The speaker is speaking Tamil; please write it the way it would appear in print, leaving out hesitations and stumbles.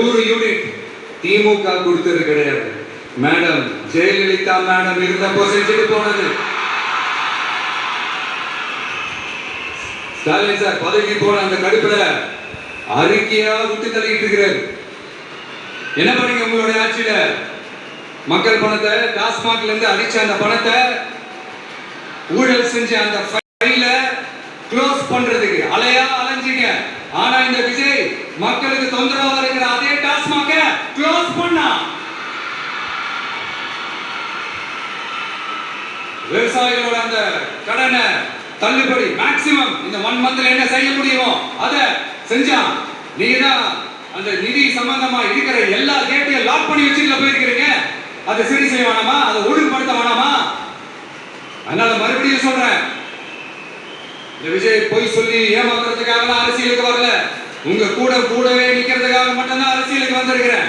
100 யூனிட் திமுக கொடுத்தது கிடையாது. மேடம் ஜெயலலிதா மேடம் இருந்தப்போ செஞ்சுட்டு போனது. ஸ்டாலின் சார் பதவி போன அந்த கடுப்புல அறிக்கையா விட்டு தள்ளிட்டு இருக்கிறார். என்ன பண்ணீங்க உங்களுடைய ஆட்சியில? மக்கள் பணத்தை டாஸ்மாக்ல இருந்து அடிச்ச அந்த பணத்தை ஊழல் செஞ்ச அந்த ஃபைல க்ளோஸ் பண்றதுக்கு அலையா அலைஞ்சீங்க. ஆனா இந்த விஜய் மக்களுக்கு தொந்தரவா இருக்கிற அதே டாஸ்மாக க்ளோஸ் பண்ணா. விவசாயிகளோட அந்த கடனை தள்ளுபடி மேக்ஸிமம் இந்த 1 மந்த்ல என்ன செய்ய முடியுமோ அதை செஞ்சான். நீங்க தான் அந்த நிதி சம்பந்தமா இருக்கிற எல்லா கேட்டையும் லாக் பண்ணி வச்சுட்டு போயிருக்கிறீங்க. அதை சரி செய்ய வேணாமா? அதை ஒழுங்குபடுத்த வேணாமா? அதனால மறுபடியும் சொல்றேன், இந்த விஜய் பொய் சொல்லி ஏமாத்துறதுக்காக அரசியலுக்கு வரல. உங்க கூடவே நிக்கிறதுக்காக மட்டும்தான் அரசியலுக்கு வந்திருக்கிறேன்.